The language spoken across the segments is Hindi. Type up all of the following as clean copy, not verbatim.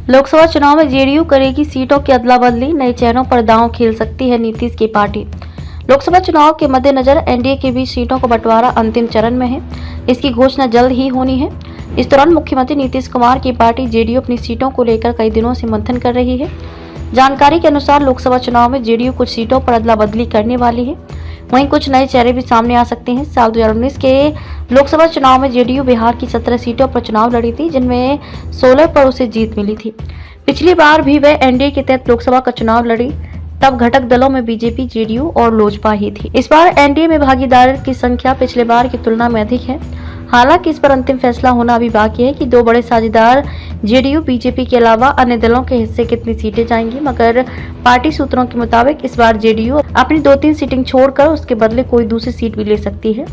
लोकसभा चुनाव में जेडीयू करेगी सीटों की अदला बदली, नए चेहरों पर दांव खेल सकती है नीतीश की पार्टी। लोकसभा चुनाव के मद्देनजर एनडीए के बीच सीटों का बंटवारा अंतिम चरण में है। इसकी घोषणा जल्द ही होनी है। इस दौरान मुख्यमंत्री नीतीश कुमार की पार्टी जेडीयू अपनी सीटों को लेकर कई दिनों से मंथन कर रही है। जानकारी के अनुसार लोकसभा चुनाव में जेडीयू कुछ सीटों पर अदला बदली करने वाली है, वहीं कुछ नए चेहरे भी सामने आ सकते हैं। साल 2019 के लोकसभा चुनाव में जेडीयू बिहार की 17 सीटों पर चुनाव लड़ी थी, जिनमें 16 पर उसे जीत मिली थी। पिछली बार भी वह एनडीए के तहत लोकसभा का चुनाव लड़ी, तब घटक दलों में बीजेपी, जेडीयू और लोजपा ही थी। इस बार एनडीए में भागीदार की संख्या पिछले बार की तुलना में अधिक है। हालांकि इस पर अंतिम फैसला होना अभी बाकी है कि दो बड़े साझेदार जेडीयू, बीजेपी के अलावा अन्य दलों के हिस्से कितनी सीटें जाएंगी। मगर पार्टी सूत्रों के मुताबिक इस बार जेडीयू अपनी 2-3 सीटिंग छोड़कर उसके बदले कोई दूसरी सीट भी ले सकती है।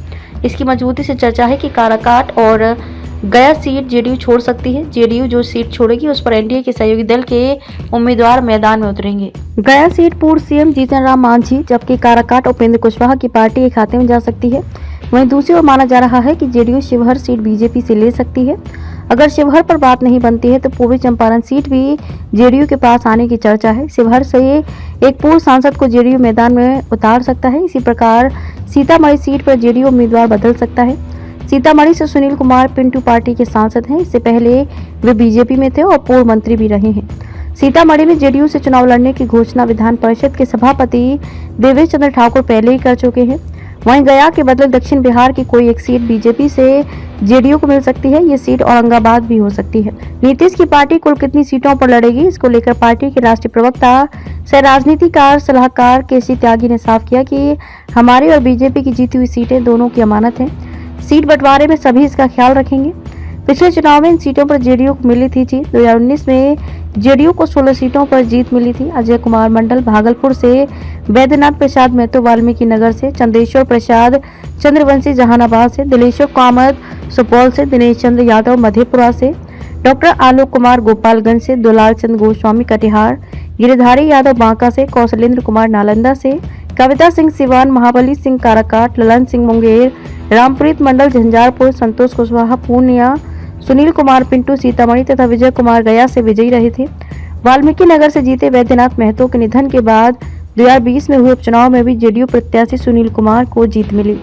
इसकी मजबूती से चर्चा है कि काराकाट और गया सीट जेडीयू छोड़ सकती है। जेडीयू जो सीट छोड़ेगी उस पर एनडीए के सहयोगी दल के उम्मीदवार मैदान में उतरेंगे। गया सीट पूर्व सीएम जीतन राम मांझी, जबकि काराकाट उपेंद्र कुशवाहा की पार्टी के खाते में जा सकती है। वहीं दूसरी ओर माना जा रहा है कि जेडीयू शिवहर सीट बीजेपी से ले सकती है। अगर शिवहर पर बात नहीं बनती है तो पूर्वी चंपारण सीट भी जेडीयू के पास आने की चर्चा है। शिवहर से एक पूर्व सांसद को जेडीयू मैदान में उतार सकता है। इसी प्रकार सीतामढ़ी सीट पर जेडीयू उम्मीदवार बदल सकता है। सीतामढ़ी से सुनील कुमार पिंटू पार्टी के सांसद हैं। इससे पहले वे बीजेपी में थे और पूर्व मंत्री भी रहे हैं। सीतामढ़ी में जेडीयू से चुनाव लड़ने की घोषणा विधान परिषद के सभापति देवेश चंद्र ठाकुर पहले ही कर चुके हैं। वहीं गया के बदले दक्षिण बिहार की कोई एक सीट बीजेपी से जेडीयू को मिल सकती है। ये सीट औरंगाबाद भी हो सकती है। नीतीश की पार्टी कुल कितनी सीटों पर लड़ेगी, इसको लेकर पार्टी के राष्ट्रीय प्रवक्ता सह राजनीतिकार सलाहकार केसी त्यागी ने साफ किया कि हमारी और बीजेपी की जीती हुई सीटें दोनों की अमानत है। सीट बंटवारे में सभी इसका ख्याल रखेंगे। पिछले चुनाव में इन सीटों पर जेडीयू को मिली थी जीत। 2019 में जेडीयू को 16 सीटों पर जीत मिली थी। अजय कुमार मंडल भागलपुर से, वैद्यनाथ प्रसाद महतो वाल्मीकि नगर से, चंद्रेश्वर प्रसाद चंद्रवंशी जहानाबाद से, दिलेश्वर कामत सुपौल से, दिनेश चंद्र यादव मधेपुरा से, डॉक्टर आलोक कुमार गोपालगंज से, दुलाल चंद गोस्वामी कटिहार, गिरिधारी यादव बांका से, कौशलेंद्र कुमार नालंदा से, कविता सिंह सिवान, महाबली सिंह काराकाट, ललन सिंह मुंगेर, रामप्रीत मंडल झंझारपुर, संतोष कुशवाहा पूर्णिया, सुनील कुमार पिंटू सीतामढ़ी तथा विजय कुमार गया से विजयी रहे थे। वाल्मीकि नगर से जीते वैद्यनाथ महतो के निधन के बाद 2020 में हुए उपचुनाव में भी जेडीयू प्रत्याशी सुनील कुमार को जीत मिली।